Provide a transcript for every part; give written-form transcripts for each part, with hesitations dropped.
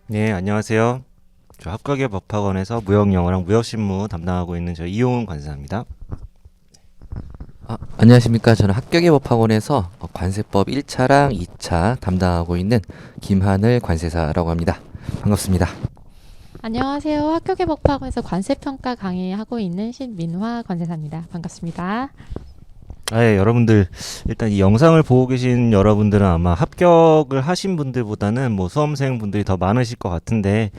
네, 안녕하세요. 저 합격의 법학원에서 무역영어랑 무역신무 담당하고 있는 저 이용훈 관사입니다. 안녕하십니까. 저는 합격의 법학원에서 관세법 1차랑 2차 담당하고 있는 김하늘 관세사라고 합니다. 반갑습니다. 안녕하세요. 학교계 법학원에서 관세평가 강의하고 있는 신민화 관세사입니다. 반갑습니다. 예, 여러분들 일단 이 영상을 보고 계신 여러분들은 아마 합격을 하신 분들보다는 뭐 수험생 분들이 더 많으실 것 같은데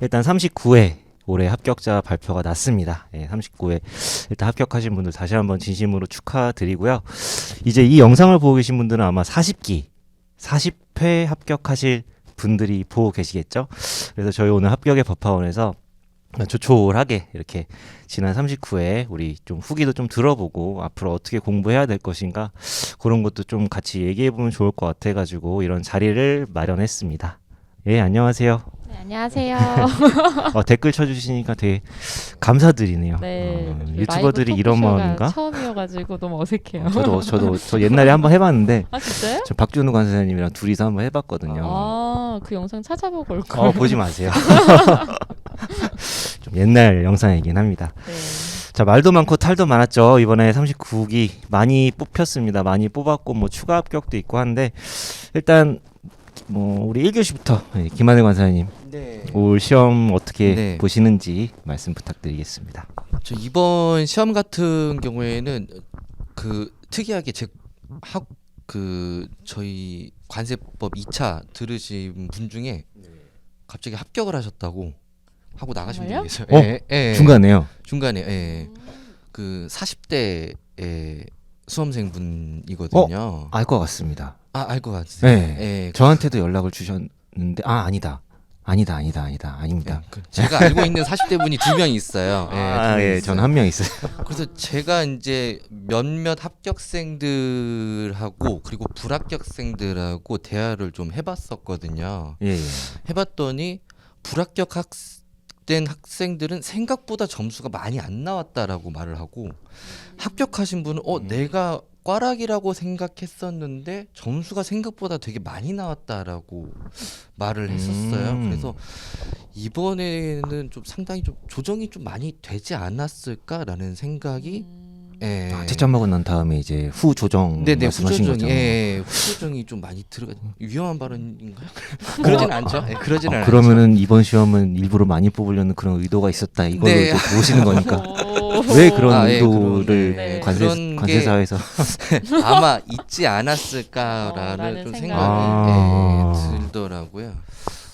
일단 39회 올해 합격자 발표가 났습니다. 예, 39회 일단 합격하신 분들 다시 한번 진심으로 축하드리고요. 이제 이 영상을 보고 계신 분들은 아마 40회 합격하실 분들이 보고 계시겠죠. 그래서 저희 오늘 합격의 법학원에서 조촐하게 이렇게 지난 39회 우리 좀 후기도 좀 들어보고 앞으로 어떻게 공부해야 될 것인가 그런 것도 좀 같이 얘기해보면 좋을 것 같아가지고 이런 자리를 마련했습니다. 예, 안녕하세요. 네, 안녕하세요. 댓글 쳐주시니까 되게 감사드리네요. 네, 유튜버들이 라이브 이런 토크쇼가 마음인가? 처음이어가지고 너무 어색해요. 저 옛날에 한번 해봤는데 아, 진짜요? 저 박준우 관사님이랑 둘이서 한번 해봤거든요. 아, 그 영상 찾아보고 올 걸. 보지 마세요. 좀 옛날 영상이긴 합니다. 네. 자, 말도 많고 탈도 많았죠. 이번에 39기 많이 뽑혔습니다. 많이 뽑았고 뭐 추가 합격도 있고 한데 일단 뭐 우리 1교시부터 김하늘 관사님 올 시험 어떻게 네. 보시는지 말씀 부탁드리겠습니다. 저 이번 시험 같은 경우에는 특이하게 저희 관세법 2차 들으신 분 중에 갑자기 합격을 하셨다고 하고 나가신 분이 정말요? 계세요. 중간에요. 중간에 그 40대 수험생 분이거든요. 알 것 같습니다. 알 것 같으세요? 네. 저한테도 연락을 주셨는데 아니다. 아닙니다. 제가 알고 있는 40대 분이 2명 있어요. 전 한 명 있어요. 그래서 제가 이제 몇몇 합격생들하고 그리고 불합격생들하고 대화를 좀 해봤었거든요. 예. 해봤더니 불합격된 학생들은 생각보다 점수가 많이 안 나왔다라고 말을 하고 합격하신 분은 내가 꽈락이라고 생각했었는데 점수가 생각보다 되게 많이 나왔다라고 말을 했었어요. 그래서 이번에는 좀 상당히 좀 조정이 좀 많이 되지 않았을까라는 생각이 채점 먹고 난 다음에 이제 후 조정 네네 말씀하신 거죠. 후 조정이 좀 많이 들어가 위험한 발언인가요? 그러진 않죠. 그러진 않죠. 그러면은 이번 시험은 일부러 많이 뽑으려는 그런 의도가 있었다 이걸로 네. 이제 보시는 거니까 오. 왜 그런 예, 의도를 네. 그런 관세사에서 아마 있지 않았을까라는 라는 좀 생각이. 생각이 들더라고요.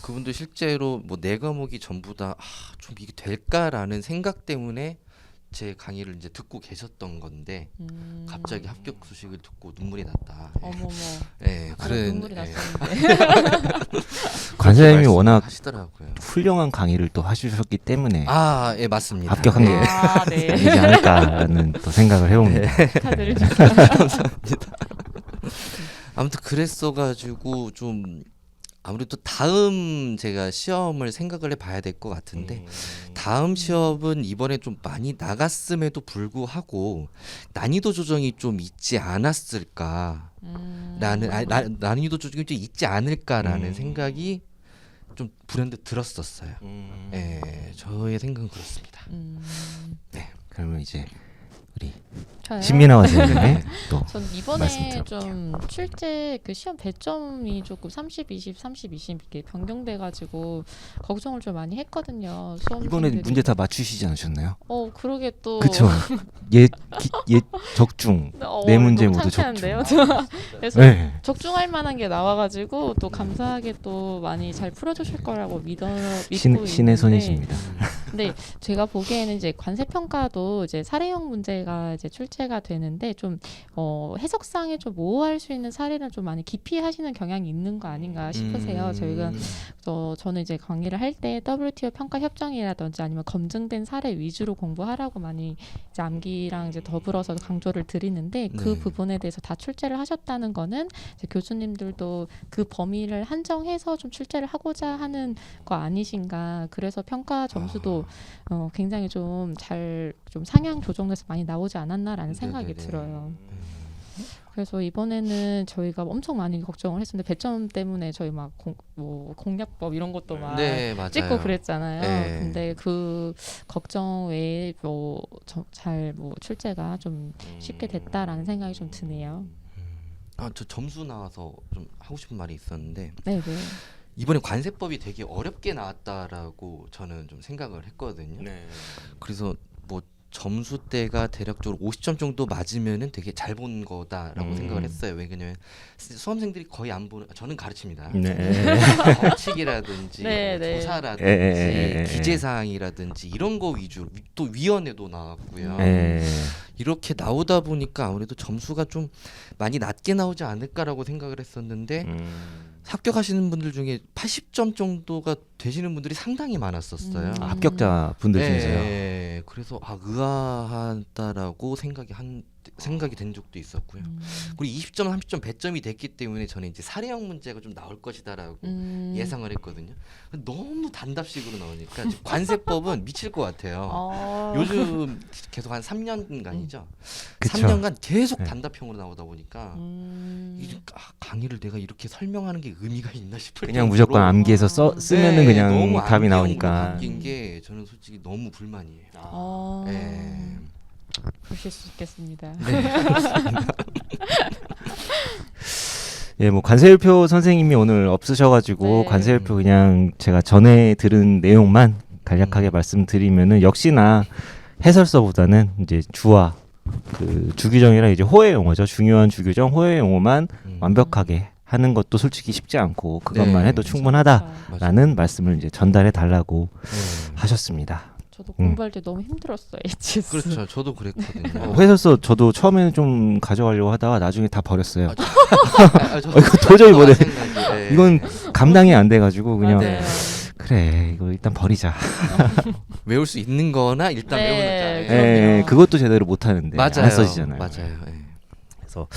그분도 실제로 뭐 네 과목이 전부 다 좀 이게 될까라는 생각 때문에 제 강의를 이제 듣고 계셨던 건데 갑자기 합격 소식을 듣고 눈물이 났다. 어머머. 그런 눈물이 났었는데. 관세님이 워낙 하시더라고요. 훌륭한 강의를 또 하주셨기 때문에 맞습니다. 합격한 게 네. 아니지 않을까라는 또 생각을 해봅니다. 축하드립니다. 아무튼 그랬어가지고 좀 아무래도 다음 제가 시험을 생각을 해봐야 될 것 같은데 다음 시험은 이번에 좀 많이 나갔음에도 불구하고 난이도 조정이 좀 있지 않았을까라는 난이도 조정이 좀 있지 않을까라는 생각이 좀 불현듯 들었었어요. 저의 생각은 그렇습니다. 그러면 이제 우리 저요? 신민아 관세님의 또 전 말씀 이번에 들어볼게요. 좀 출제 그 시험 배점이 조금 30, 20, 30, 20 이렇게 변경돼가지고 걱정을 좀 많이 했거든요. 수험생들이. 이번에 문제 다 맞추시지 않으셨나요? 그러게 또. 그쵸. 예 적중 네 문제 너무 모두 창피한데요. 적중. 그래서 네. 적중할 만한 게 나와가지고 또 감사하게 또 많이 잘 풀어주실 거라고 믿고 있는데. 신의 손이십니다. 근데 제가 보기에는 이제 관세평가도 이제 사례형 문제가 이제 출제가 되는데 좀 해석상에 좀 모호할 수 있는 사례는 좀 많이 깊이 하시는 경향이 있는 거 아닌가 싶으세요. 저희가 저는 이제 강의를 할 때 WTO 평가 협정이라든지 아니면 검증된 사례 위주로 공부하라고 많이 이제 암기랑 이제 더불어서 강조를 드리는데 그 부분에 대해서 다 출제를 하셨다는 거는 이제 교수님들도 그 범위를 한정해서 좀 출제를 하고자 하는 거 아니신가. 그래서 평가 점수도 굉장히 좀 잘 좀 상향 조정돼서 많이 나오지 않았나라는 생각이 들어요. 그래서 이번에는 저희가 엄청 많이 걱정을 했었는데 배점 때문에 저희 막 공략법 이런 것도 막 네, 맞아요. 찍고 그랬잖아요. 네. 근데 그 걱정 외에 잘 출제가 좀 쉽게 됐다라는 생각이 좀 드네요. 저 점수 나와서 좀 하고 싶은 말이 있었는데 네네. 이번에 관세법이 되게 어렵게 나왔다라고 저는 좀 생각을 했거든요. 네. 그래서 뭐 점수대가 대략적으로 50점 정도 맞으면은 되게 잘 본 거다라고 생각을 했어요. 왜냐면 수험생들이 거의 안 보는, 저는 가르칩니다. 네. 법칙이라든지 네, 네. 조사라든지 기재사항이라든지 이런 거 위주로, 또 위원회도 나왔고요. 네. 이렇게 나오다 보니까 아무래도 점수가 좀 많이 낮게 나오지 않을까라고 생각을 했었는데 합격하시는 분들 중에 80점 정도가 되시는 분들이 상당히 많았었어요. 아, 합격자 분들 중에서요. 네, 그래서 의아하다라고 생각이 된 적도 있었고요. 그리고 20점, 30점 배점이 됐기 때문에 저는 이제 사례형 문제가 좀 나올 것이다라고 예상을 했거든요. 너무 단답식으로 나오니까 관세법은 미칠 것 같아요. 요즘 계속 한 3년간이죠. 그쵸. 3년간 계속 네. 단답형으로 나오다 보니까 강의를 내가 이렇게 설명하는 게 의미가 있나 싶을 그냥 정도로 무조건 암기해서 쓰면은 네, 그냥 너무 답이 암기형으로 나오니까. 바뀐 게 저는 솔직히 너무 불만이에요. 네. 그러실 수 있겠습니다. 예, 뭐 관세율표 선생님이 오늘 없으셔가지고 네. 관세율표 그냥 제가 전에 들은 내용만 간략하게 말씀드리면은 역시나 해설서보다는 이제 주와 그 주규정이랑 이제 호혜 용어죠. 중요한 주규정, 호혜 용어만 완벽하게 하는 것도 솔직히 쉽지 않고 그것만 네, 해도 충분하다라는 맞아요. 말씀을 이제 전달해 달라고 네. 하셨습니다. 저도 공부할 때 너무 힘들었어요. HS. 그렇죠. 저도 그랬거든요. 해설서 저도 처음에는 좀 가져가려고 하다가 나중에 다 버렸어요. 저도 이거 도저히 못해. 마찬가지. 네. 이건 감당이 안 돼가지고 그냥 맞아요. 그래 이거 일단 버리자. 외울 수 있는 거나 일단 네, 외우는 자. 그럼요. 그것도 제대로 못 하는데 맞아요. 안 써지잖아요. 맞아요. 네. 그래서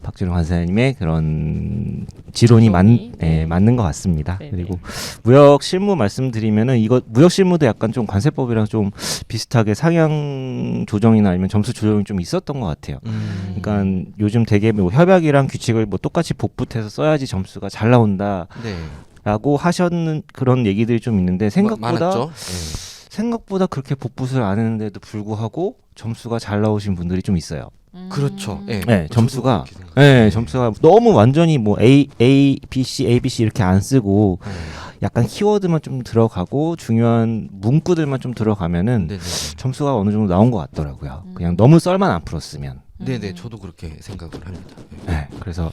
박준영 간사님의 그런 지론이 네. 맞는 것 같습니다. 네네. 그리고 무역 실무 말씀드리면은 이거 무역 실무도 약간 좀 관세법이랑 좀 비슷하게 상향 조정이나 아니면 점수 조정이 좀 있었던 것 같아요. 그러니까 요즘 되게 뭐 협약이랑 규칙을 뭐 똑같이 복붙해서 써야지 점수가 잘 나온다. 네. 라고 하셨는 그런 얘기들이 좀 있는데 많았죠. 생각보다 그렇게 복붙을 안 했는데도 불구하고 점수가 잘 나오신 분들이 좀 있어요. 그렇죠. 네. 네, 점수가 저도 그렇게 생각해요. 네, 점수가 너무 완전히 뭐 A, B, C, A, B, C 이렇게 안 쓰고 약간 키워드만 좀 들어가고 중요한 문구들만 좀 들어가면은 네네. 점수가 어느 정도 나온 것 같더라고요. 그냥 너무 썰만 안 풀었으면. 네네. 저도 그렇게 생각을 합니다. 네, 그래서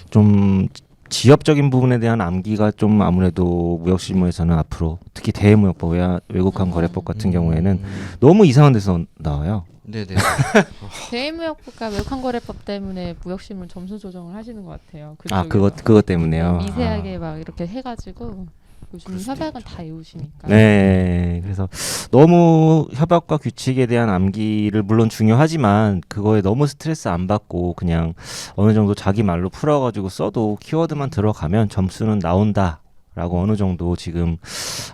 좀 지엽적인 부분에 대한 암기가 좀 아무래도 무역실무에서는 앞으로 특히 대외무역법이나 외국환 거래법 같은 경우에는 너무 이상한 데서 나와요. 네네. 대외무역법과 외환거래법 때문에 무역실무 점수 조정을 하시는 것 같아요. 아, 그쪽에서. 그것 때문에요. 미세하게 막 이렇게 해가지고 요즘 그럴 수도 협약은 있죠. 다 외우시니까. 네, 그래서 너무 협약과 규칙에 대한 암기를 물론 중요하지만 그거에 너무 스트레스 안 받고 그냥 어느 정도 자기 말로 풀어가지고 써도 키워드만 들어가면 점수는 나온다라고 어느 정도 지금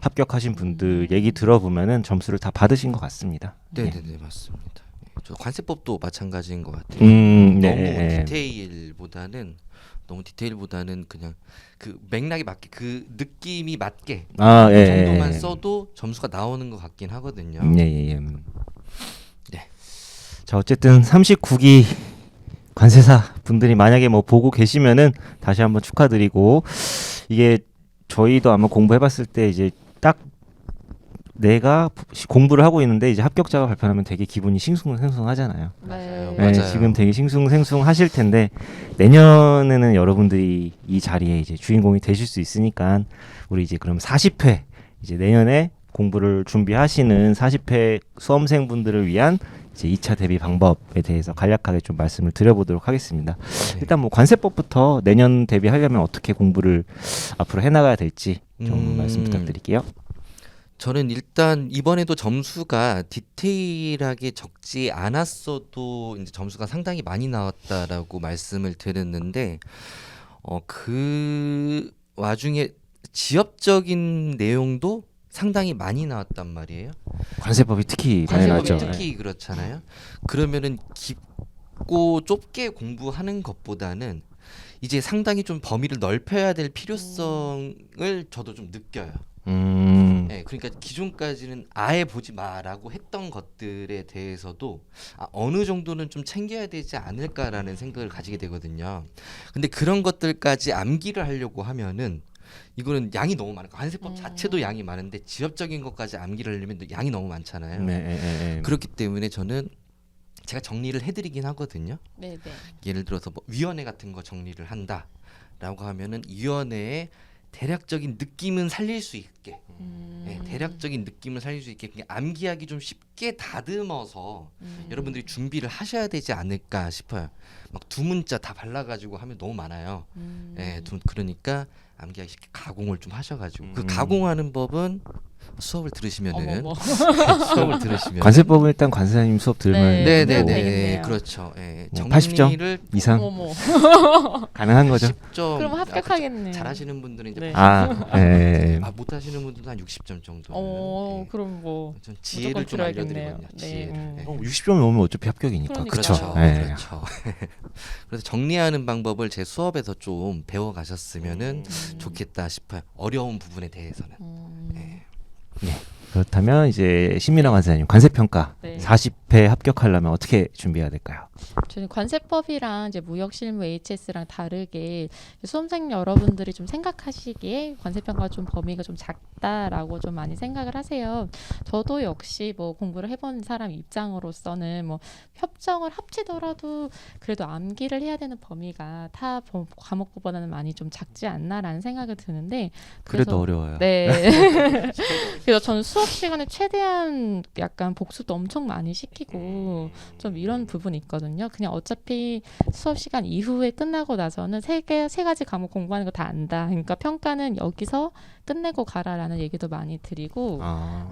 합격하신 분들 얘기 들어보면은 점수를 다 받으신 것 같습니다. 네네네. 맞습니다. 저 관세법도 마찬가지인 것 같아요. 네. 너무 디테일보다는 그냥 그 맥락에 맞게 그 느낌이 맞게 아, 그 예. 정도만 써도 점수가 나오는 것 같긴 하거든요. 예. 네. 자, 어쨌든 39기 관세사 분들이 만약에 뭐 보고 계시면은 다시 한번 축하드리고 이게 저희도 아마 공부해봤을 때 이제 딱 내가 공부를 하고 있는데 이제 합격자가 발표하면 되게 기분이 싱숭생숭하잖아요. 네. 네, 맞아요. 지금 되게 싱숭생숭하실 텐데 내년에는 여러분들이 이 자리에 이제 주인공이 되실 수 있으니까 우리 이제 그럼 40회 이제 내년에 공부를 준비하시는 40회 수험생분들을 위한 이제 2차 대비 방법에 대해서 간략하게 좀 말씀을 드려보도록 하겠습니다. 네. 일단 뭐 관세법부터 내년 대비하려면 어떻게 공부를 앞으로 해나가야 될지 좀 말씀 부탁드릴게요. 저는 일단 이번에도 점수가 디테일하게 적지 않았어도 이제 점수가 상당히 많이 나왔다라고 말씀을 드렸는데 그 와중에 지엽적인 내용도 상당히 많이 나왔단 말이에요. 관세법이 특히 많이 관세법이 나왔죠. 특히 그렇잖아요. 그러면은 작고 좁게 공부하는 것보다는 이제 상당히 좀 범위를 넓혀야 될 필요성을 저도 좀 느껴요. 네, 그러니까 기존까지는 아예 보지 마라고 했던 것들에 대해서도 어느 정도는 좀 챙겨야 되지 않을까라는 생각을 가지게 되거든요. 근데 그런 것들까지 암기를 하려고 하면은 이거는 양이 너무 많아요. 관세법 자체도 양이 많은데 지엽적인 것까지 암기를 하려면 양이 너무 많잖아요. 네. 그렇기 때문에 저는 제가 정리를 해드리긴 하거든요. 네, 네. 예를 들어서 뭐 위원회 같은 거 정리를 한다라고 하면은 위원회의 대략적인 느낌은 살릴 수 있게, 네, 대략적인 느낌을 살릴 수 있게 그냥 암기하기 좀 쉽게 다듬어서 여러분들이 준비를 하셔야 되지 않을까 싶어요. 막 두 문자 다 발라가지고 하면 너무 많아요. 네, 그러니까 암기하기 쉽게 가공을 좀 하셔가지고 그 가공하는 법은 수업을 들으시면은 어머머. 수업을 들으시면 관세법은 일단 관세사님 수업 들으면 네. 뭐 네네네 그렇죠. 예, 뭐 80점 정리를 이상 어머머. 가능한 거죠. 10점 그럼 합격하겠네. 잘하시는 분들은 이제 네. 못하시는 분들은 한 60점 정도. 그럼 뭐 전 무조건 지혜를 좀 들어야겠네요. 알려드리거든요. 네. 지혜를. 네. 60점 넘으면 어차피 합격이니까. 그러니까요. 그렇죠. 그렇죠. 네. 그렇죠. 그래서 정리하는 방법을 제 수업에서 좀 배워 가셨으면은 좋겠다 싶어요. 어려운 부분에 대해서는. 네. 그렇다면 이제 신민아 관세사님 관세평가 네. 40회 합격하려면 어떻게 준비해야 될까요? 저는 관세법이랑 이제 무역실무 HS랑 다르게 수험생 여러분들이 좀 생각하시기에 관세평가 좀 범위가 좀 작다라고 좀 많이 생각을 하세요. 저도 역시 뭐 공부를 해본 사람 입장으로서는 뭐 협정을 합치더라도 그래도 암기를 해야 되는 범위가 타 과목보다는 많이 좀 작지 않나라는 생각이 드는데 그래도 어려워요. 네. 그래서 저는 수업 시간에 최대한 약간 복습도 엄청 많이 시키고 좀 이런 부분이 있거든요. 그냥 어차피 수업 시간 이후에 끝나고 나서는 세 가지 과목 공부하는 거 다 안다. 그러니까 평가는 여기서 끝내고 가라라는 얘기도 많이 드리고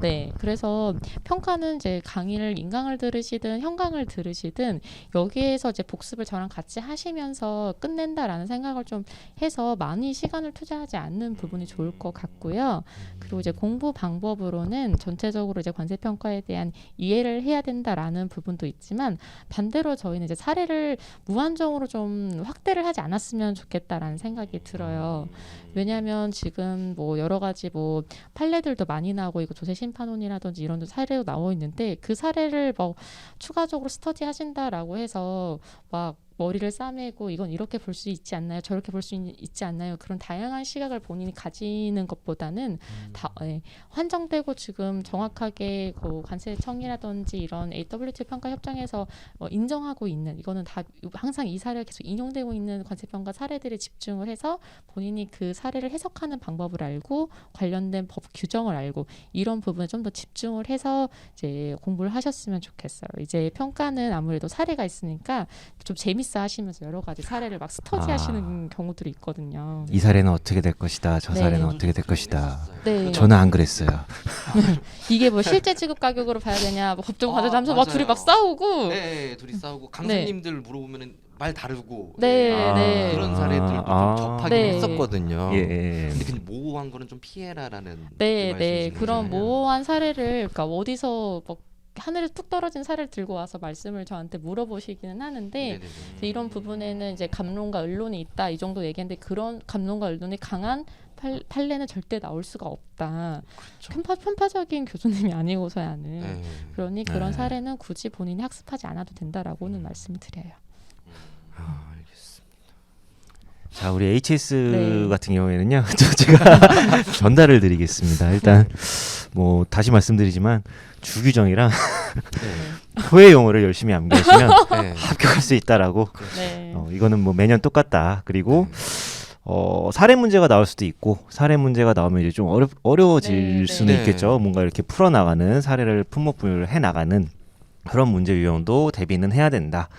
네. 그래서 평가는 이제 강의를 인강을 들으시든 현강을 들으시든 여기에서 이제 복습을 저랑 같이 하시면서 끝낸다라는 생각을 좀 해서 많이 시간을 투자하지 않는 부분이 좋을 것 같고요. 그리고 이제 공부 방법으로는 전체적으로 이제 관세평가에 대한 이해를 해야 된다라는 부분도 있지만 반대로 저희는 이제 사례를 무한정으로 좀 확대를 하지 않았으면 좋겠다라는 생각이 들어요. 왜냐하면 지금 뭐 여러 가지 뭐 판례들도 많이 나오고 이거 조세 심판원이라든지 이런 사례도 나와 있는데 그 사례를 뭐 추가적으로 스터디 하신다라고 해서 막 머리를 싸매고 이건 이렇게 볼 수 있지 않나요? 저렇게 볼 수 있지 않나요? 그런 다양한 시각을 본인이 가지는 것보다는 한정되고 지금 정확하게 그 관세청이라든지 이런 AWT 평가 협정에서 인정하고 있는 이거는 다 항상 이 사례가 계속 인용되고 있는 관세평가 사례들에 집중을 해서 본인이 그 사례를 해석하는 방법을 알고 관련된 법 규정을 알고 이런 부분에 좀 더 집중을 해서 이제 공부를 하셨으면 좋겠어요. 이제 평가는 아무래도 사례가 있으니까 좀 재밌어 하시면서 여러 가지 사례를 막 스터디 하시는 경우들이 있거든요. 이 사례는 어떻게 될 것이다. 저 네. 사례는 어떻게 될 것이다. 네. 저는 안 그랬어요. 이게 뭐 실제 지급 가격으로 봐야 되냐, 뭐 법정 과세자면서 막 맞아요. 둘이 막 싸우고. 네, 둘이 싸우고 강사님들 물어보면은 말 다르고 네, 네. 그런 사례들도 좀 접하긴 네. 했었거든요. 예. 근데 그냥 모호한 거는 좀 피해라라는 네, 그 네. 말씀이신 그런 거잖아요. 모호한 사례를 그러니까 어디서 뭐 하늘에 뚝 떨어진 사례를 들고 와서 말씀을 저한테 물어보시기는 하는데 네네네. 이런 부분에는 이제 감론과 언론이 있다 이 정도 얘기했는데 그런 감론과 언론이 강한 판례는 절대 나올 수가 없다. 그렇죠. 편파적인 교수님이 아니고서야는 네. 그러니 그런 네. 사례는 굳이 본인이 학습하지 않아도 된다라고는 말씀을 드려요. 알겠습니다. 자, 우리 HS 네. 같은 경우에는요. 제가 전달을 드리겠습니다. 일단 뭐 다시 말씀드리지만 주규정이랑 토해 용어를 열심히 암기하시면 네. 합격할 수 있다라고. 네. 이거는 뭐 매년 똑같다. 그리고 사례 문제가 나올 수도 있고 사례 문제가 나오면 이제 좀 어려워질 네, 수는 네. 있겠죠. 뭔가 이렇게 풀어나가는 사례를 품목분류를 해나가는 그런 문제 유형도 대비는 해야 된다.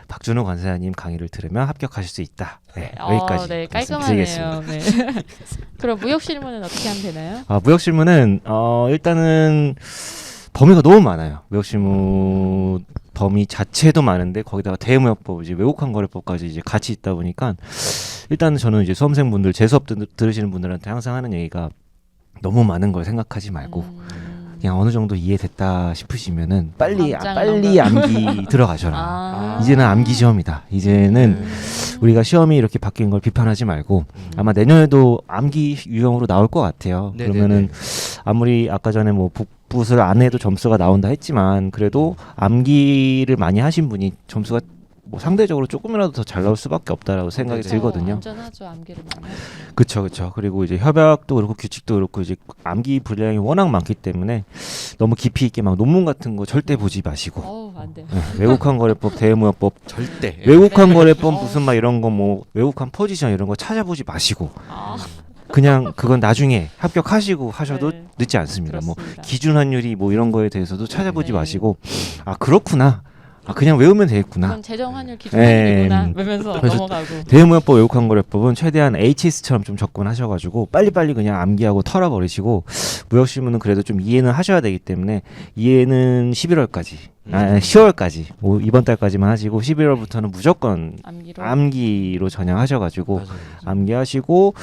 박준호 관세사님 강의를 들으면 합격하실 수 있다. 네, 여기까지 네, 말씀드리겠습니다. 깔끔하네요. 네. 그럼 무역 실무는 어떻게 하면 되나요? 무역 실무는 일단은 범위가 너무 많아요. 무역 실무 범위 자체도 많은데 거기다가 대무역법, 이제 외국환 거래법까지 이제 같이 있다 보니까 일단은 저는 이제 수험생분들 제 수업 들으시는 분들한테 항상 하는 얘기가 너무 많은 걸 생각하지 말고 그냥 어느 정도 이해됐다 싶으시면은 빨리 암장 암기 들어가셔라. 아. 이제는 암기 시험이다. 이제는 우리가 시험이 이렇게 바뀐 걸 비판하지 말고 아마 내년에도 암기 유형으로 나올 것 같아요. 네네네. 그러면은 아무리 아까 전에 뭐 북붓을 안 해도 점수가 나온다 했지만 그래도 암기를 많이 하신 분이 점수가 뭐 상대적으로 조금이라도 더 잘 나올 수밖에 없다라고 생각이 그렇죠. 들거든요. 안전하죠. 암기를 많이 하시면. 그렇죠. 그리고 이제 협약도 그렇고 규칙도 그렇고 이제 암기 분량이 워낙 많기 때문에 너무 깊이 있게 막 논문 같은 거 절대 보지 마시고 어우, 안 돼. 외국한 거래법, 대외무역법, 절대. 외국한 거래법 무슨 막 이런 거 뭐 외국한 포지션 이런 거 찾아보지 마시고 아, 그냥 그건 나중에 합격하시고 하셔도 네. 늦지 않습니다. 뭐 그렇습니다. 기준 환율이 뭐 이런 거에 대해서도 찾아보지 네. 마시고 아 그렇구나. 아 그냥 외우면 되겠구나. 그건 재정 환율 기준이구나. 외면서 그래서 넘어가고. 대외무역법, 외국한 거래법은 최대한 HS처럼 좀 접근하셔가지고 빨리빨리 그냥 암기하고 털어버리시고 무역실무는 그래도 좀 이해는 하셔야 되기 때문에 이해는 11월까지, 10월까지 이번 달까지만 하시고 11월부터는 무조건 암기로. 암기로 전향하셔가지고 맞아요. 암기하시고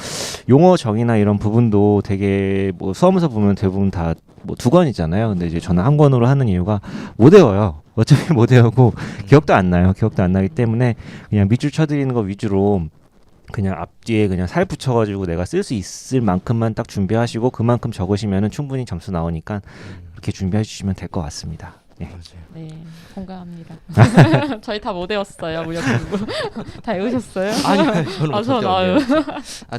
용어 정의나 이런 부분도 되게 뭐 수험서 보면 대부분 다 뭐 두 권이잖아요. 근데 이제 저는 한 권으로 하는 이유가 못 외워요. 어차피 못 외우고 기억도 안 나요. 기억도 안 나기 때문에 그냥 밑줄 쳐드리는 거 위주로 그냥 앞뒤에 그냥 살 붙여가지고 내가 쓸 수 있을 만큼만 딱 준비하시고 그만큼 적으시면은 충분히 점수 나오니까 그렇게 준비해 주시면 될 것 같습니다. 네. 맞아요. 네, 공감합니다. 저희 다 못 외웠어요. 무역 공부. 다 외우셨어요? 아니, 저는 아, 전 절대 아유. 안 돼요.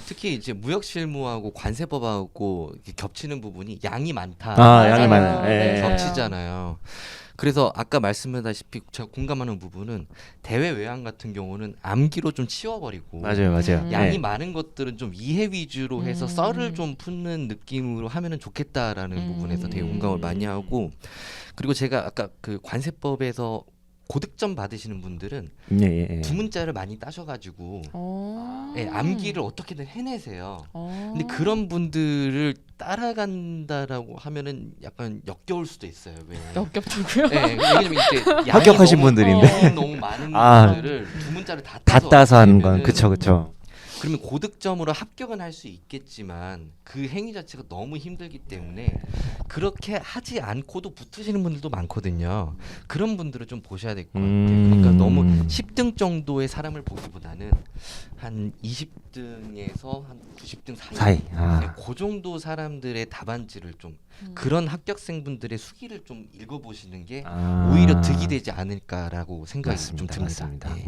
특히 이제 무역 실무하고 관세법하고 이렇게 겹치는 부분이 양이 많다. 아, 양이 맞아요. 많아요. 예. 네. 겹치잖아요. 그래서 아까 말씀하다시피 제가 공감하는 부분은 대외 외항 같은 경우는 암기로 좀 치워버리고 맞아요. 양이 네. 많은 것들은 좀 이해 위주로 해서 썰을 좀 푸는 느낌으로 하면은 좋겠다라는 부분에서 되게 공감을 많이 하고 그리고 제가 아까 그 관세법에서 고득점 받으시는 분들은 예. 두 문자를 많이 따셔가지고 어. 예, 암기를 어떻게든 해내세요. 어. 근데 그런 분들을 따라간다라고 하면은 약간 역겨울 수도 있어요. 왜? 역겹다고요? 예, 왜냐면 이제 양이 합격하신 너무, 분들인데. 너무 많은 아. 분들을 두 문자를 다 다 따서 하는 건 하면은 그쵸. 그러면 고득점으로 합격은 할 수 있겠지만 그 행위 자체가 너무 힘들기 때문에 그렇게 하지 않고도 붙으시는 분들도 많거든요. 그런 분들을 좀 보셔야 될 것 같아요. 그러니까 너무 10등 정도의 사람을 보기보다는 한 20등에서 한 90등 사이. 사이. 아. 네, 그 정도 사람들의 답안지를 좀 그런 합격생분들의 수기를 좀 읽어보시는 게 오히려 득이 되지 않을까라고 생각이 좀 듭니다. 맞습니다. 네.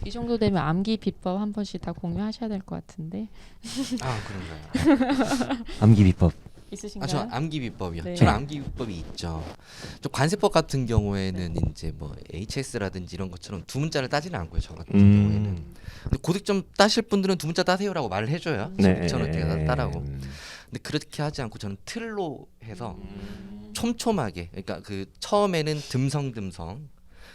이 정도 되면 암기 비법 한 번씩 다 공유하셔야 될 것 같은데 아 그런가요? 암기 비법. 있으신가요? 저 암기 비법이요. 네. 저는 암기 비법이 있죠. 저 관세법 같은 경우에는 이제 뭐 HS라든지 이런 것처럼 두 문자를 따지는 않고요. 저 같은 경우에는. 근데 고득점 따실 분들은 두 문자 따세요라고 말을 해줘요. 네. 10천 원짜리 따라고. 근데 그렇게 하지 않고 저는 틀로 해서 촘촘하게. 그러니까 그 처음에는 듬성듬성.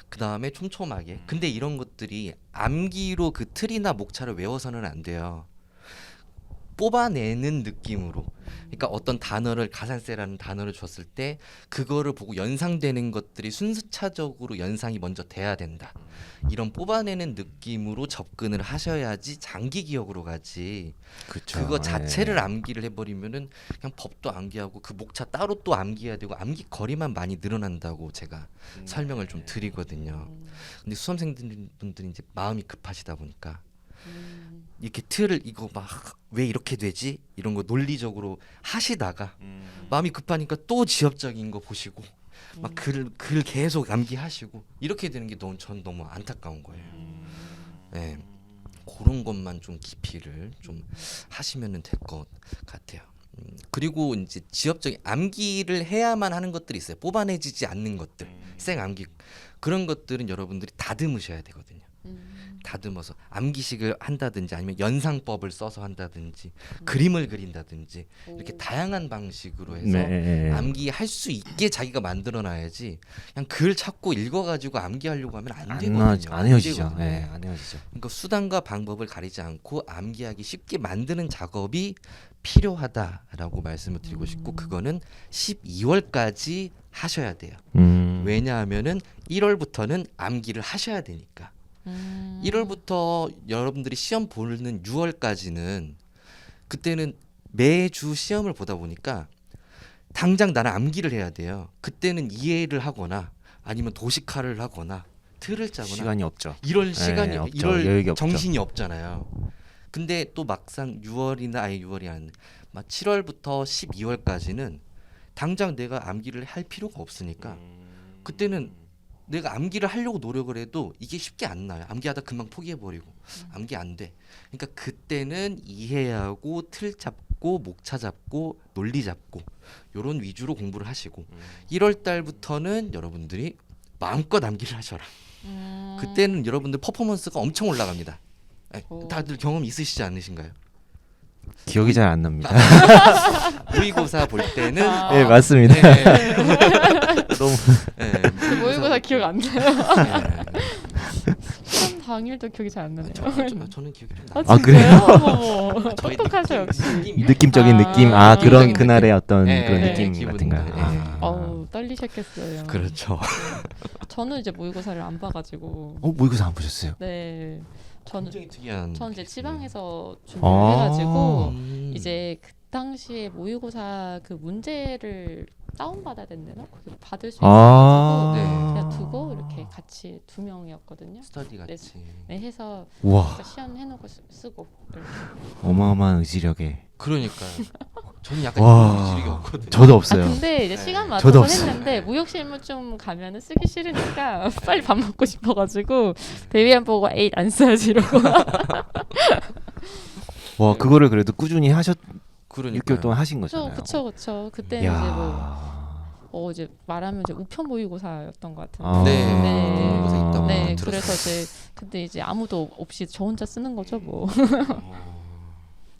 그 다음에 촘촘하게. 근데 이런 것들이 암기로 그 틀이나 목차를 외워서는 안 돼요. 뽑아내는 느낌으로. 그러니까 어떤 단어를 가산세라는 단어를 줬을 때 그거를 보고 연상되는 것들이 순차적으로 연상이 먼저 돼야 된다. 이런 뽑아내는 느낌으로 접근을 하셔야지 장기 기억으로 가지. 그쵸. 그거 자체를 예. 암기를 해버리면은 그냥 법도 암기하고 그 목차 따로 또 암기해야 되고 암기 거리만 많이 늘어난다고 제가 설명을 좀 드리거든요. 근데 수험생분들이 이제 마음이 급하시다 보니까 이렇게 틀을 이거 막 왜 이렇게 되지 이런 거 논리적으로 하시다가 마음이 급하니까 또 지엽적인 거 보시고 막 글 계속 암기하시고 이렇게 되는 게 전 너무 안타까운 거예요. 네. 그런 것만 좀 깊이를 좀 하시면은 될 것 같아요. 그리고 이제 지엽적인 암기를 해야만 하는 것들이 있어요. 뽑아내지지 않는 것들, 생 암기 그런 것들은 여러분들이 다듬으셔야 되거든요. 다듬어서 암기식을 한다든지 아니면 연상법을 써서 한다든지 그림을 그린다든지 이렇게 다양한 방식으로 해서 네. 암기할 수 있게 자기가 만들어놔야지 그냥 글 찾고 읽어가지고 암기하려고 하면 안 되거든요. 안 헤어지죠. 되거든요. 네, 안 헤어지죠. 그러니까 수단과 방법을 가리지 않고 암기하기 쉽게 만드는 작업이 필요하다라고 말씀을 드리고 싶고 그거는 12월까지 하셔야 돼요. 왜냐하면은 1월부터는 암기를 하셔야 되니까. 1월부터 여러분들이 시험 보는 6월까지는 그때는 매주 시험을 보다 보니까 당장 나는 암기를 해야 돼요. 그때는 이해를 하거나 아니면 도식화를 하거나 틀을 짜거나 시간이 없죠. 이럴 시간이 없죠. 이럴 여유가 없죠. 정신이 없잖아요. 근데 또 막상 6월이 아닌 막 7월부터 12월까지는 당장 내가 암기를 할 필요가 없으니까 그때는 내가 암기를 하려고 노력을 해도 이게 쉽게 안 나요. 암기하다 금방 포기해버리고 암기 안 돼. 그러니까 그때는 이해하고 틀 잡고 목차 잡고 논리 잡고 요런 위주로 공부를 하시고 1월 달부터는 여러분들이 마음껏 암기를 하셔라. 그때는 여러분들 퍼포먼스가 엄청 올라갑니다. 오. 다들 경험 있으시지 않으신가요? 기억이 잘 안 납니다. 모의고사 볼 때는 네, 맞습니다. 네. 너무 네, 모의고사 기억 안 나요. 네. 시험 당일도 기억이 잘 안 나네요. 저는 기억이 좀 아, 나요. 아, 그래요? 어머, 저희 똑똑하셔 역시. 느낌적인 아. 느낌. 그런 느낌적인 그날의 어떤 네, 그런 네, 느낌 기분, 같은가요? 네. 어우 떨리셨겠어요. 그렇죠. 저는 이제 모의고사를 안 봐가지고. 모의고사 안 보셨어요? 네. 저는 굉장히 특이한. 전 이제 지방에서 준비를 아. 해가지고 음. 이제 그 당시에 모의고사 그 문제를 다운 받아야 된대나? 그걸 받을 수 아. 있어가지고 그냥 두고 이렇게 같이 2명이었거든요. 스터디 같이. 네 해서 우와, 시험 해놓고 쓰고 이렇게. 어마어마한 의지력에. 그러니까요. 저는 약간 와. 이런 지력이 없거든요. 저도 없어요. 근데 이제 네. 시간 저도 맞춰서 없어요. 했는데 무역실무좀 가면은 쓰기 싫으니까 빨리 밥 먹고 싶어가지고 대위안 보고 에이 안 써야지 이러고. 와, 그거를 그래도 꾸준히 하셨 그러니까. 6개월 동안 하신 거잖아요. 그쵸. 그때는 이제 뭐 야. 이제 말하면 이제 우편 모의고사였던 것 같은데. 아. 네. 네. 모의고사 있다고 네, 들었어요. 그래서 이제 근데 이제 아무도 없이 저 혼자 쓰는 거죠 뭐.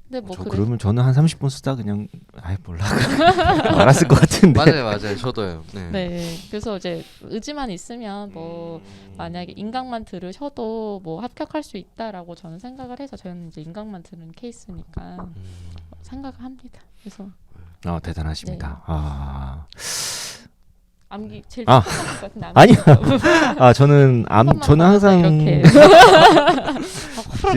근데 뭐 그래. 그러면 저는 한 30분 쓰다 그냥 몰라. 알았을 것 같은데. 맞아요. 저도요. 네. 네, 그래서 이제 의지만 있으면 뭐 만약에 인강만 들으셔도 뭐 합격할 수 있다라고 저는 생각을 해서 저는 이제 인강만 들은 케이스니까 생각을 합니다. 그래서 대단하십니다. 네. 암기 제일 아. 똑똑한 것 같은데 아니요. 저는 항상 이렇게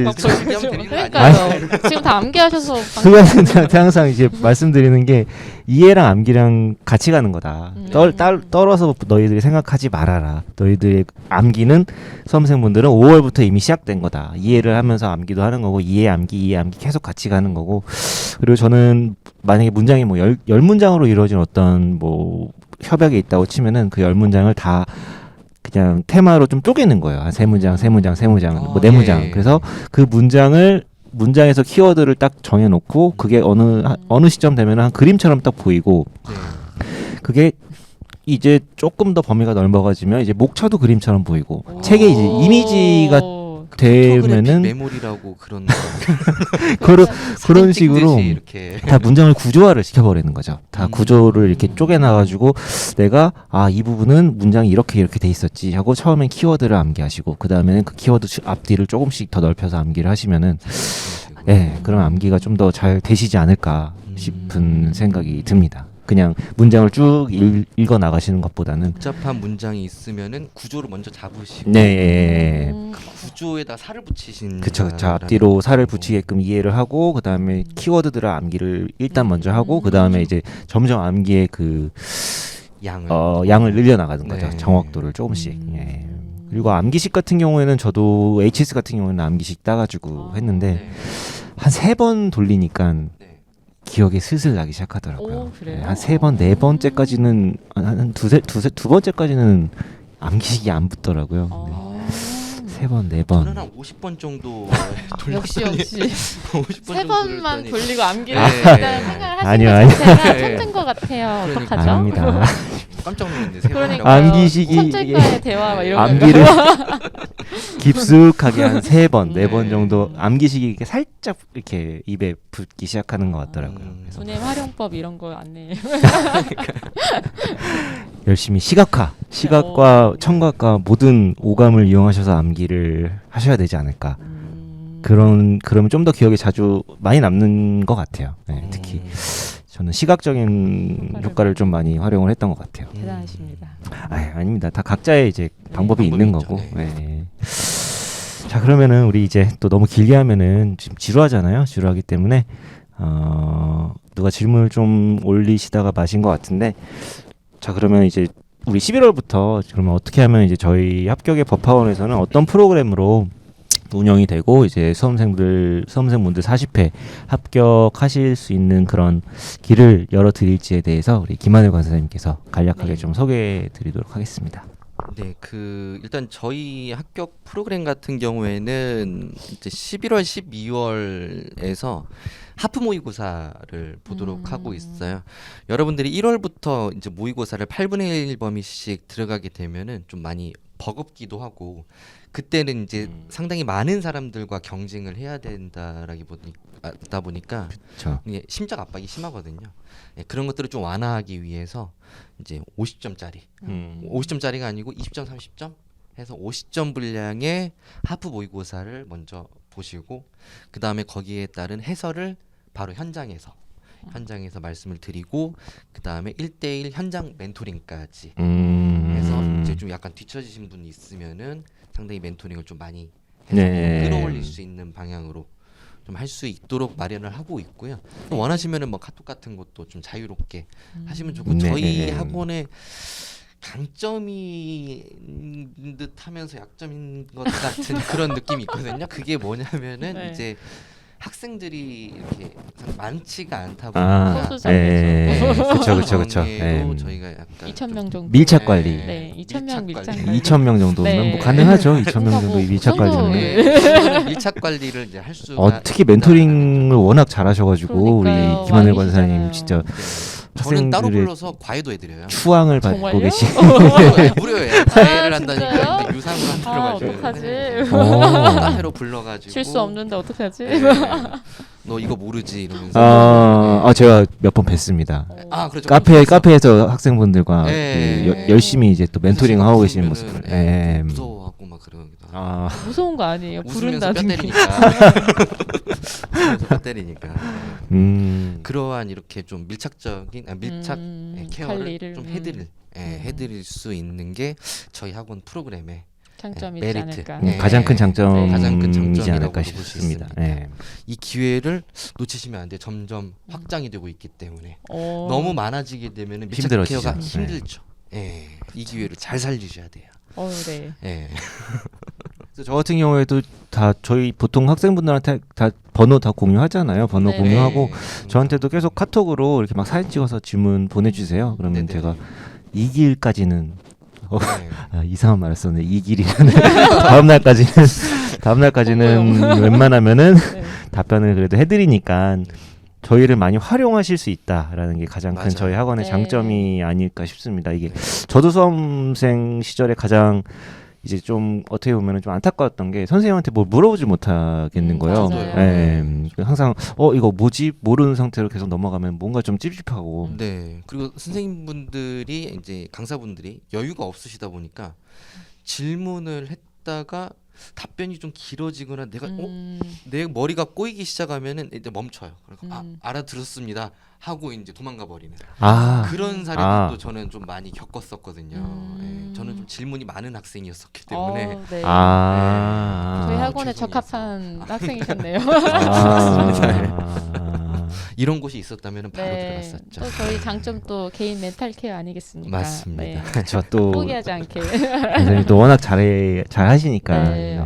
막 제- 얘기하면 되는 거 그러니까요. 지금 다 암기하셔서 수강생들한테 항상 이제 말씀드리는 게 이해랑 암기랑 같이 가는 거다. 떨어서 너희들이 생각하지 말아라. 너희들의 암기는 수험생분들은 5월부터 이미 시작된 거다. 이해를 하면서 암기도 하는 거고 이해 암기 계속 같이 가는 거고. 그리고 저는 만약에 문장이 뭐 10문장으로 이루어진 어떤 뭐 협약이 있다고 치면은 그 10문장을 다 그냥 테마로 좀 쪼개는 거예요. 한 3문장, 3문장, 뭐 4문장. 예. 그래서 그 문장에서 키워드를 딱 정해놓고 그게 어느 시점 되면 한 그림처럼 딱 보이고 네. 그게 이제 조금 더 범위가 넓어가지면 이제 목차도 그림처럼 보이고 책에 이제 이미지가 포토그래픽 되면은 메모리라고 그런 그런 사진 식으로 찍듯이 이렇게 다 문장을 구조화를 시켜버리는 거죠. 다 구조를 이렇게 쪼개놔가지고 내가 이 부분은 문장이 이렇게 돼 있었지 하고 처음엔 키워드를 암기하시고 그 다음에는 그 키워드 앞뒤를 조금씩 더 넓혀서 암기를 하시면은 그럼 암기가 좀 더 잘 되시지 않을까 싶은 생각이 듭니다. 그냥 문장을 쭉 읽어 나가시는 것보다는 복잡한 문장이 있으면은 구조를 먼저 잡으시고 네, 그 구조에다 살을 붙이신 그쵸. 앞뒤로 살을 붙이게끔 이해를 하고 그 다음에 키워드들을 암기를 일단 먼저 하고 그 다음에 이제 점점 암기의 그 양을 늘려 나가는 거죠. 네. 정확도를 조금씩. 예. 그리고 암기식 같은 경우에는 저도 HS 같은 경우에는 암기식 따가지고 했는데 네. 한 3번 돌리니까 네. 기억이 슬슬 나기 시작하더라고요. 오, 그래요? 한 3번, 4번째까지는 한 두 번째까지는 암기식이 안 붙더라고요. 3번, 4번. 저는 한 50번 정도 역시 돌렸더니 50번 50번 번만 정도 돌리고 암기를 네. 일단 생각을 아니요, 하시는 것 자체가 네. 천재인 것 같아요. 그러니까. 어떡하죠? 아닙니다. 깜짝 놀랐는데 세 그러니까 번이라고. 암기식이 천재과의 대화 막 이런 암기를 깊숙하게 한 3번, 4번 정도 암기식이 이렇게 살짝 이렇게 입에 붙기 시작하는 것 같더라고요. 그래서 분해 활용법 이런 거 안내. 열심히 시각과 청각과 모든 오감을 이용하셔서 암기를 하셔야 되지 않을까. 그러면 좀 더 기억에 많이 남는 것 같아요. 네, 특히 저는 시각적인 효과를 좀 많이 활용을 했던 것 같아요. 대단하십니다. 아닙니다. 다 각자의 이제 방법이 있는 방법이 거고. 있죠. 네. 자, 그러면은 우리 이제 또 너무 길게 하면은 지금 지루하잖아요. 지루하기 때문에 누가 질문을 좀 올리시다가 마신 것 같은데, 자 그러면 이제 우리 11월부터 그러면 어떻게 하면 이제 저희 합격의 법학원에서는 어떤 프로그램으로 운영이 되고 이제 수험생분들 40회 합격하실 수 있는 그런 길을 열어드릴지에 대해서 우리 김하늘 강사님께서 간략하게 네. 좀 소개해드리도록 하겠습니다. 네, 일단 저희 합격 프로그램 같은 경우에는 이제 11월, 12월에서 하프 모의고사를 보도록 하고 있어요. 여러분들이 1월부터 이제 모의고사를 8분의 1 범위씩 들어가게 되면은 좀 많이 버겁기도 하고, 그때는 이제 상당히 많은 사람들과 경쟁을 해야 된다라다 보니까 그렇죠. 이게 심적 압박이 심하거든요. 예, 그런 것들을 좀 완화하기 위해서 이제 50점짜리 50점짜리가 아니고 20점, 30점 해서 50점 분량의 하프 모의고사를 먼저 보시고, 그 다음에 거기에 따른 해설을 바로 현장에서 말씀을 드리고, 그 다음에 1대1 현장 멘토링까지 해서 이제 좀 약간 뒤처지신 분이 있으면은 상당히 멘토링을 좀 많이 해서 네. 끌어올릴 수 있는 방향으로 좀 할 수 있도록 마련을 하고 있고요. 원하시면은 뭐 카톡 같은 것도 좀 자유롭게 하시면 좋고, 네. 저희 학원의 강점이 듯하면서 약점인 것 같은 그런 느낌이 있거든요. 그게 뭐냐면은 네. 이제 학생들이 이렇게 많지가 않다 보니까 소수자죠. 그쵸. 경례로 저희가 약간 2,000명 정도. 밀착 관리. 네, 2,000명 밀착 관리. 관리. 2,000명 정도면 네. 뭐 가능하죠. 2,000명 그러니까 정도 뭐 밀착 그 정도, 관리는. 밀착 관리를 이제 할 수가 특히 멘토링을 워낙 잘하셔가지고 그러니까요. 우리 김하늘 많이 권사님 계시잖아요. 진짜 저는 따로 학생들의 불러서 과외도 해드려요. 추앙을 받고 정말요? 계신. 무료예요. 과외를 한다니까. 진짜요? 근데 유상으로 한다고 아, 가지고 어떡하지? 카페로 불러가지고 쉴 수 없는데 어떡하지? 네. 너 이거 모르지 이러면서. 제가 몇 번 뵀습니다. 그렇죠. 카페에서 학생분들과 네. 그 열심히 이제 또 멘토링 하고 계시는 부르면은, 모습을. 네, 무서워하고 막 그러기도 하고. 무서운 거 아니에요. 웃으면서 뼈 부른다는 게. 때리니까. 웃으면서 뼈 때리니까. 그러한 이렇게 좀 밀착적인 밀착 케어를 관리를, 좀 해드릴 수 있는 게 저희 학원 프로그램의 장점이지 메리트. 않을까. 네. 가장 큰 장점이지 가장 큰 장점이라고 않을까 볼 수 싶습니다. 있습니다. 네. 이 기회를 놓치시면 안 돼. 점점 확장이 되고 있기 때문에 어. 너무 많아지게 되면 밀착 힘들어지죠. 케어가 네. 힘들죠. 예, 이 기회를 잘 살리셔야 돼요. 네. 예. 그래서 저 같은 경우에도 다 저희 보통 학생분들한테 다 번호 다 공유하잖아요. 번호 네. 공유하고 저한테도 계속 카톡으로 이렇게 막 사진 찍어서 질문 보내주세요. 그러면 네네. 제가 이 길까지는 네. 이상한 말을 썼네. 이 길이라는 다음 날까지는 웬만하면은 네. 답변을 그래도 해드리니까 저희를 많이 활용하실 수 있다라는 게 가장 큰 맞아요. 저희 학원의 네. 장점이 아닐까 싶습니다. 이게 저도 수험생 시절에 가장 이제 좀 어떻게 보면은 좀 안타까웠던 게 선생님한테 뭘 물어보지 못하겠는 거예요. 맞아요. 항상 이거 뭐지 모르는 상태로 계속 넘어가면 뭔가 좀 찝찝하고. 네. 그리고 선생님분들이 이제 강사분들이 여유가 없으시다 보니까 질문을 했다가 답변이 좀 길어지거나 내 머리가 꼬이기 시작하면은 이제 멈춰요. 그리고 알아들었습니다 하고 이제 도망가 버리는 그런 사례들도 저는 좀 많이 겪었었거든요. 예, 저는 좀 질문이 많은 학생이었었기 때문에 네. 네. 저희 학원에 죄송해서. 적합한 학생이셨네요. 이런 곳이 있었다면 바로 네. 들어갔었죠. 또 저희 장점 또 개인 멘탈 케어 아니겠습니까? 맞습니다. 네. 그렇죠. 또 포기하지 않게. 선생님 또 워낙 잘 하시니까. 네.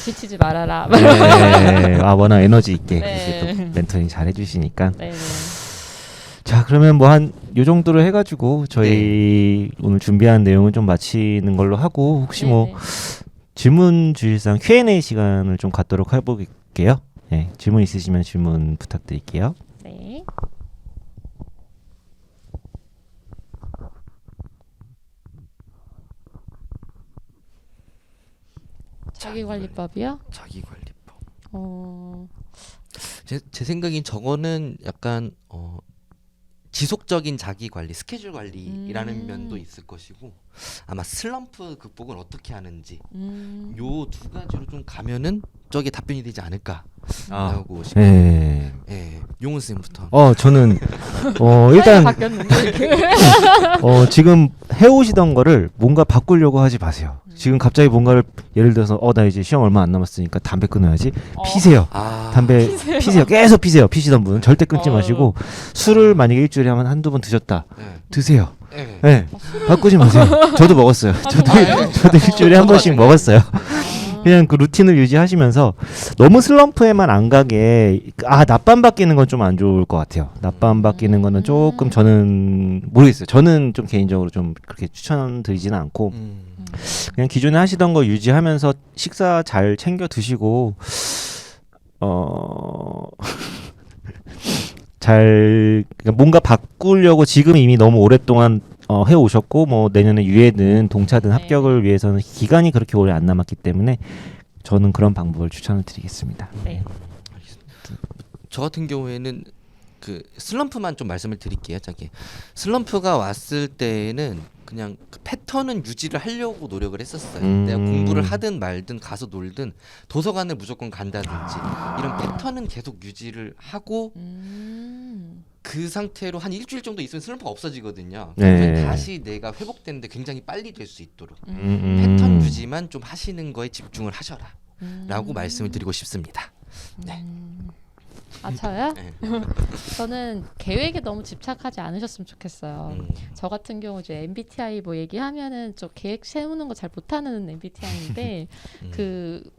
지치지 말아라. 네. 워낙 에너지 있게 네. 이렇게 또 멘토링 잘 해주시니까. 네. 자, 그러면 뭐 한 요 정도로 해가지고 저희 오늘 준비한 내용은 좀 마치는 걸로 하고 혹시 뭐 질문 주실상 Q&A 시간을 좀 갖도록 해볼게요. 네, 질문 있으시면 질문 부탁드릴게요. 네. 자기관리법이요? 자기관리법. 제 생각엔 저거는 약간 지속적인 자기관리, 스케줄 관리라는 면도 있을 것이고, 아마 슬럼프 극복을 어떻게 하는지 요 두 가지로 좀 가면은 저게 답변이 되지 않을까 아, 라고 싶어요. 예. 예, 용훈 쌤부터. 저는 일단 바뀌었는데. 지금 해오시던 거를 뭔가 바꾸려고 하지 마세요. 지금 갑자기 뭔가를 예를 들어서 나 이제 시험 얼마 안 남았으니까 담배 끊어야지. 피세요. 담배 피세요. 계속 피세요. 피시던 분은 절대 끊지 마시고 술을 만약에 일주일에 한두 번 드셨다. 네. 드세요. 네. 네. 바꾸지 마세요. 저도 먹었어요. 저도 일주일에 한 번씩 먹었어요. 그냥 그 루틴을 유지하시면서 너무 슬럼프에만 안 가게 낮밤 바뀌는 건 좀 안 좋을 것 같아요. 낮밤 바뀌는 거는 조금 저는 모르겠어요. 저는 좀 개인적으로 좀 그렇게 추천드리지는 않고 그냥 기존에 하시던 거 유지하면서 식사 잘 챙겨 드시고 그러니까 뭔가 바꾸려고 지금 이미 너무 오랫동안 해 오셨고 뭐 내년에 유예든 동차든 네. 합격을 위해서는 기간이 그렇게 오래 안 남았기 때문에 저는 그런 방법을 추천을 드리겠습니다. 네. 저 같은 경우에는 그 슬럼프만 좀 말씀을 드릴게요. 짧게. 슬럼프가 왔을 때에는 그냥 그 패턴은 유지를 하려고 노력을 했었어요. 내가 공부를 하든 말든 가서 놀든 도서관을 무조건 간다든지 이런 패턴은 계속 유지를 하고 그 상태로 한 일주일 정도 있으면 슬럼프가 없어지거든요. 네. 그래서 다시 내가 회복되는데 굉장히 빨리 될 수 있도록 패턴 유지만 좀 하시는 거에 집중을 하셔라 라고 말씀을 드리고 싶습니다. 네. 저요? 네. 저는 계획에 너무 집착하지 않으셨으면 좋겠어요. 저 같은 경우 이제 MBTI 뭐 얘기하면은 좀 계획 세우는 거 잘 못하는 MBTI인데 그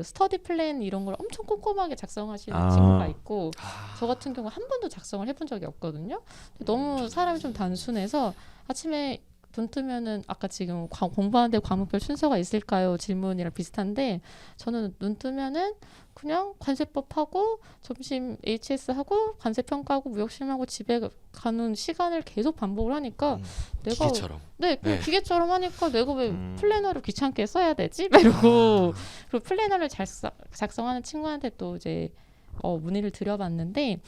스터디 플랜 이런 걸 엄청 꼼꼼하게 작성하시는 친구가 있고 저 같은 경우 한 번도 작성을 해본 적이 없거든요. 너무 사람이 좀 단순해서 아침에 눈 뜨면은 아까 지금 공부하는데 과목별 순서가 있을까요? 질문이랑 비슷한데 저는 눈 뜨면은 그냥 관세법 하고 점심 HS 하고 관세평가하고 무역심하고 집에 가는 시간을 계속 반복을 하니까 내가 기계처럼. 그냥 네. 기계처럼 하니까 내가 왜 플래너를 귀찮게 써야 되지? 이러고 그리고 플래너를 작성하는 친구한테 또 이제 문의를 드려봤는데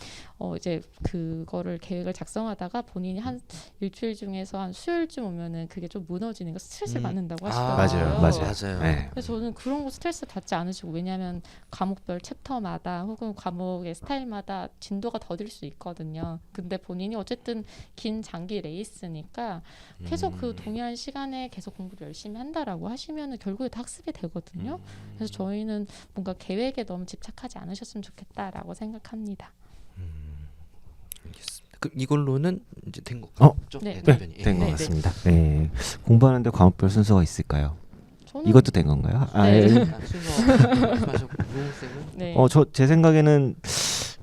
이제 그거를 계획을 작성하다가 본인이 한 일주일 중에서 한 수요일쯤 오면은 그게 좀 무너지는 거 스트레스를 받는다고 하시더라고요. 맞아요. 네. 그래서 저는 그런 거 스트레스 받지 않으시고 왜냐하면 과목별 챕터마다 혹은 과목의 스타일마다 진도가 더딜 수 있거든요. 근데 본인이 어쨌든 긴 장기 레이스니까 계속 그 동일한 시간에 계속 공부를 열심히 한다라고 하시면은 결국에 다 학습이 되거든요. 그래서 저희는 뭔가 계획에 너무 집착하지 않으셨으면 좋겠다라고 생각합니다. 알겠습니다. 그럼 이걸로는 이제 된 것 같죠? 네. 답변이. 된 것 네, 같습니다. 네. 공부하는데 과목별 순서가 있을까요? 저는 이것도 된 건가요? 네. 순서 말씀하셨고 용훈 쌤은 네. 제 생각에는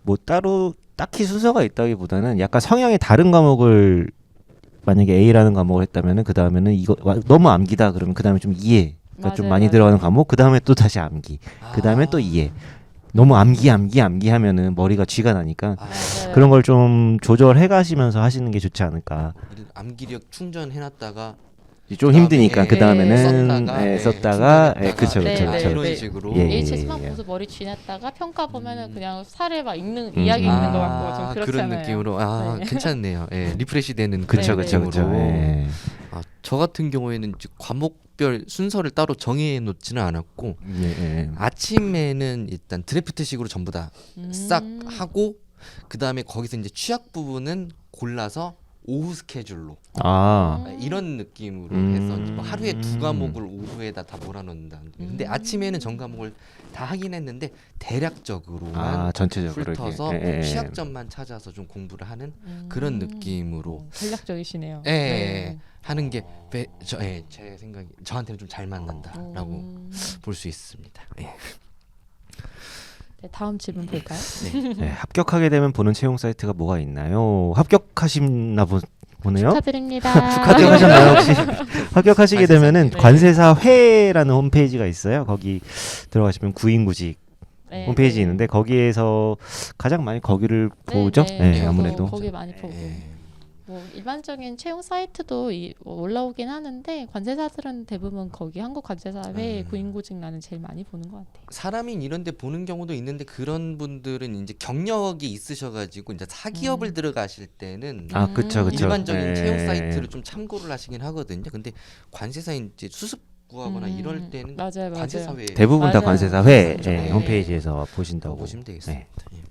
뭐 따로 딱히 순서가 있다기보다는 약간 성향이 다른 과목을 만약에 A라는 과목을 했다면은 그 다음에는 이거 너무 암기다 그러면 그 다음에 좀 이해가 좀 많이 들어가는 과목, 그 다음에 또 다시 암기, 그 다음에 또 이해. 너무 암기 하면은 머리가 쥐가 나니까 맞아요. 그런 걸 좀 조절해 가시면서 하시는 게 좋지 않을까. 암기력 충전해놨다가 좀 힘드니까 그 다음에는 썼다가, 썼다가 그쵸 네, 네, 이런 네. 식으로 예, HS만 보면서 머리 쥐났다가 평가 보면은 그냥 사례 막 읽는 이야기 읽는 거 같고 좀 그런 그렇잖아요. 느낌으로 네. 괜찮네요. 리프레시되는 그쵸 네, 그쵸 네. 그쵸. 예. 저 같은 경우에는 이제 과목별 순서를 따로 정해 놓지는 않았고 예. 아침에는 일단 드래프트식으로 전부 다 싹 하고 그 다음에 거기서 이제 취약 부분은 골라서 오후 스케줄로 이런 느낌으로 해서 뭐 하루에 2과목을 오후에다 다 몰아넣는다. 근데 아침에는 전 과목을 다 하긴 했는데 대략적으로만 전체적으로 훑어서 이렇게. 취약점만 찾아서 좀 공부를 하는 그런 느낌으로 전략적이시네요. 하는 게 제 생각에 저한테는 좀 잘 맞는다라고 볼 수 있습니다. 네, 다음 질문 볼까요? 네, 합격하게 되면 보는 채용 사이트가 뭐가 있나요? 합격하셨나 보네요. 축하드립니다. 합격하셨나요 혹시? 합격하시게 되면은 네. 관세사 회라는 홈페이지가 있어요. 거기 들어가시면 구인구직 네, 홈페이지 네. 있는데 거기에서 가장 많이 거기를 보죠. 네, 아무래도. 거기 많이 보고. 뭐 일반적인 채용 사이트도 올라오긴 하는데 관세사들은 대부분 거기 한국관세사회 구인구직란을 제일 많이 보는 것 같아요. 사람이 이런데 보는 경우도 있는데 그런 분들은 이제 경력이 있으셔가지고 이제 사기업을 들어가실 때는 그쵸. 일반적인 네. 채용 사이트를 좀 참고를 하시긴 하거든요. 근데 관세사 이제 수습 구하거나 이럴 때는 맞아요. 관세사회 대부분 다 맞아요. 관세사회 네. 홈페이지에서 보신다고 보시면 되겠습니다. 예.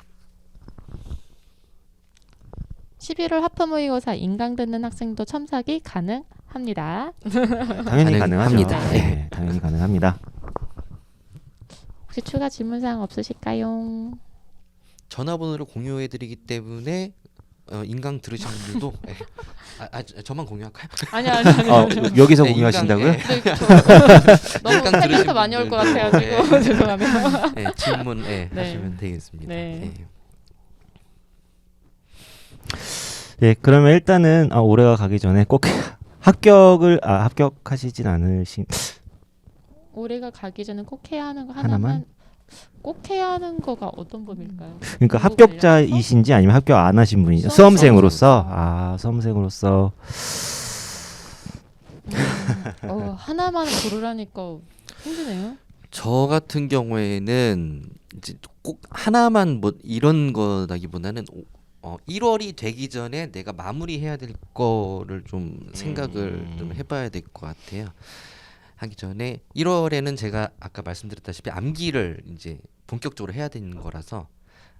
11월 하프 모의고사 인강 듣는 학생도 첨삭이 가능합니다. 당연히 가능하죠. 가능합니다. 네, 당연히 가능합니다. 혹시 추가 질문사항 없으실까요? 전화번호를 공유해드리기 때문에 인강 들으신 분들도 예. 저만 공유할까요? 아니요. 여기서 네, 공유하신다고요? 인강, 네, 너무 인강 팬부터 들으신 많이 올 것 분들도, 같아가지고 죄송하네요. 질문 네. 하시면 되겠습니다. 네. 예. 예, 그러면 일단은 올해가 가기 전에 꼭 합격하시진 않으신 올해가 가기 전에 꼭 해야 하는 거 하나만? 하나만 꼭 해야 하는 거가 어떤 법일까요? 그러니까 공부 합격자이신지 아니면 합격 안 하신 분이 수험생으로서 수험생으로서 하나만 고르라니까 힘드네요. 저 같은 경우에는 이제 꼭 하나만 뭐 이런 거라기보다는 1월이 되기 전에 내가 마무리해야 될 거를 좀 생각을 좀 해봐야 될 것 같아요. 하기 전에 1월에는 제가 아까 말씀드렸다시피 암기를 이제 본격적으로 해야 되는 거라서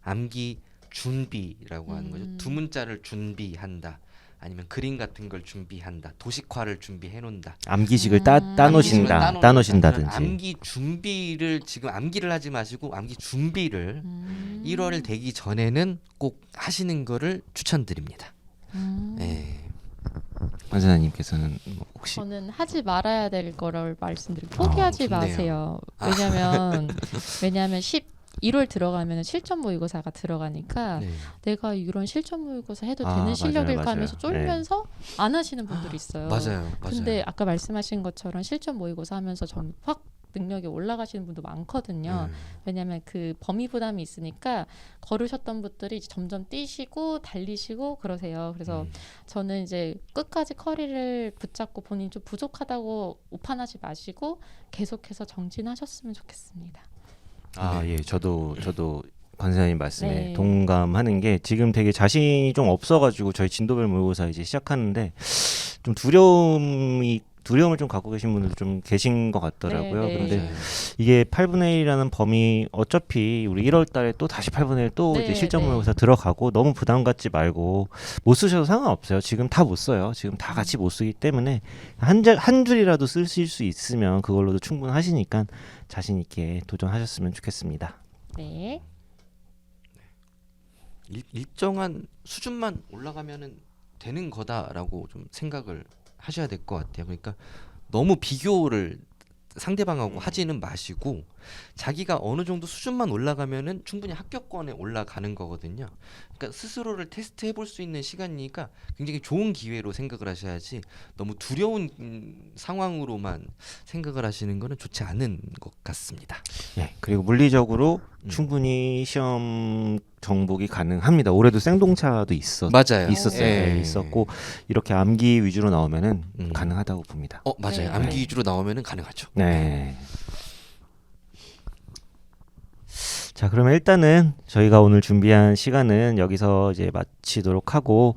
암기 준비라고 하는 거죠. 두 문자를 준비한다. 아니면 그림 같은 걸 준비한다. 도식화를 준비해 놓는다. 암기식을 암기식을 따놓으신다든지. 저는 암기 준비를 지금 암기를 하지 마시고 암기 준비를 1월 되기 전에는 꼭 하시는 거를 추천드립니다. 네. 관세사님께서는 뭐 혹시 저는 하지 말아야 될 거를 말씀드리고 포기하지 좋네요. 마세요. 왜냐하면 1월 들어가면 실전 모의고사가 들어가니까 네. 내가 이런 실전 모의고사 해도 아, 되는 맞아요, 실력일까 맞아요. 하면서 쫄면서 안 하시는 분들이 있어요. 맞아요. 근데 아까 말씀하신 것처럼 실전 모의고사 하면서 좀 확 능력이 올라가시는 분도 많거든요. 왜냐하면 그 범위 부담이 있으니까 걸으셨던 분들이 이제 점점 뛰시고 달리시고 그러세요. 그래서 저는 이제 끝까지 커리를 붙잡고 본인이 좀 부족하다고 오판하지 마시고 계속해서 정진하셨으면 좋겠습니다. 예, 저도 관세사님 말씀에 네. 동감하는 게 지금 되게 자신이 좀 없어가지고 저희 진도별 모의고사 이제 시작하는데 좀 두려움을 좀 갖고 계신 분들도 좀 계신 것 같더라고요. 네, 네. 근데 맞아요. 이게 8분의 1이라는 범위 어차피 우리 1월 달에 또 다시 8분의 1 또 네, 이제 실전 네. 모의고사 들어가고 너무 부담 갖지 말고 못 쓰셔도 상관없어요. 지금 다 못 써요. 지금 다 같이 못 쓰기 때문에 한 줄이라도 쓰실 수 있으면 그걸로도 충분하시니까 자신 있게 도전하셨으면 좋겠습니다. 네. 일정한 수준만 올라가면은 되는 거다라고 좀 생각을 하셔야 될 것 같아요. 그러니까 너무 비교를 상대방하고 하지는 마시고 자기가 어느 정도 수준만 올라가면은 충분히 합격권에 올라가는 거거든요. 그러니까 스스로를 테스트해 볼 수 있는 시간이니까 굉장히 좋은 기회로 생각을 하셔야지 너무 두려운 상황으로만 생각을 하시는 거는 좋지 않은 것 같습니다. 예, 그리고 물리적으로 충분히 시험 정복이 가능합니다. 올해도 생동차도 맞아요. 있었어요. 예. 있었고 이렇게 암기 위주로 나오면은 음. 가능하다고 봅니다. 맞아요. 네. 암기 위주로 나오면은 가능하죠. 네. 자, 그러면 일단은 저희가 오늘 준비한 시간은 여기서 이제 마치도록 하고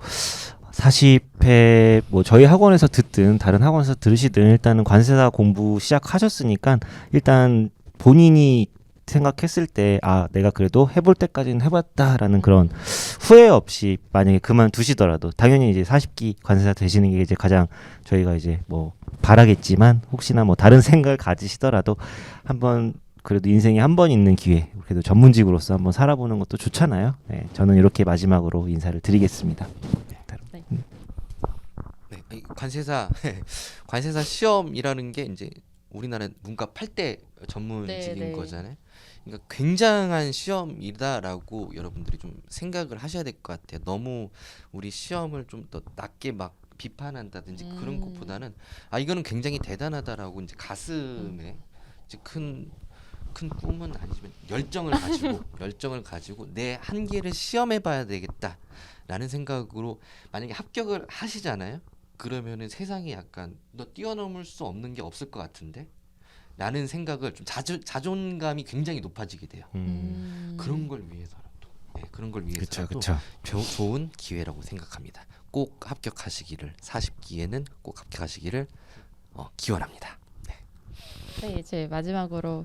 40회 뭐 저희 학원에서 듣든 다른 학원에서 들으시든 일단은 관세사 공부 시작하셨으니까 일단 본인이 생각했을 때 내가 그래도 해볼 때까지는 해봤다라는 그런 후회 없이 만약에 그만두시더라도 당연히 이제 40기 관세사 되시는 게 이제 가장 저희가 이제 뭐 바라겠지만 혹시나 뭐 다른 생각을 가지시더라도 한번 그래도 인생에 한 번 있는 기회 그래도 전문직으로서 한번 살아보는 것도 좋잖아요. 네, 저는 이렇게 마지막으로 인사를 드리겠습니다. 네, 관세사 시험이라는 게 이제 우리나라 문과 8대 전문직인 네, 네. 거잖아요. 그러니까 굉장한 시험이다라고 여러분들이 좀 생각을 하셔야 될 것 같아요. 너무 우리 시험을 좀 더 낮게 막 비판한다든지 그런 것보다는 이거는 굉장히 대단하다라고 이제 가슴에 이제 큰 꿈은 아니지만 열정을 가지고 내 한계를 시험해봐야 되겠다라는 생각으로 만약에 합격을 하시잖아요. 그러면은 세상에 약간 너 뛰어넘을 수 없는 게 없을 것 같은데 라는 생각을 좀 자존감이 굉장히 높아지게 돼요. 그런 걸 위해서라도 그런 걸 위해서라도 그렇죠. 좋은 기회라고 생각합니다. 꼭 합격하시기를 40기에는 꼭 합격하시기를 기원합니다. 네. 네, 이제 마지막으로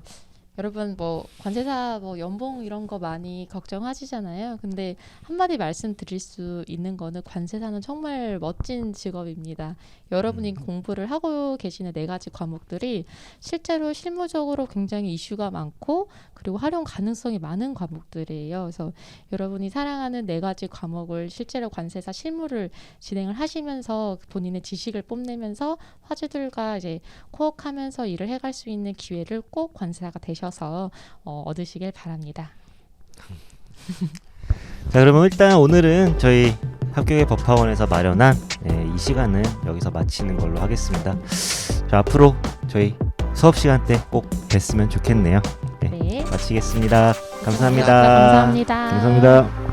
여러분 뭐 관세사 뭐 연봉 이런 거 많이 걱정하시잖아요. 근데 한마디 말씀드릴 수 있는 거는 관세사는 정말 멋진 직업입니다. 여러분이 공부를 하고 계시는 4가지 과목들이 실제로 실무적으로 굉장히 이슈가 많고 그리고 활용 가능성이 많은 과목들이에요. 그래서 여러분이 사랑하는 4가지 과목을 실제로 관세사 실무를 진행을 하시면서 본인의 지식을 뽐내면서 화주들과 이제 코어하면서 일을 해갈 수 있는 기회를 꼭 관세사가 되셔서 얻으시길 바랍니다. 자, 그러면 일단 오늘은 저희 합격의 법학원에서 마련한 이 시간은 여기서 마치는 걸로 하겠습니다. 자, 앞으로 저희 수업 시간 때 꼭 뵀으면 좋겠네요. 네. 마치겠습니다. 감사합니다. 감사합니다. 감사합니다.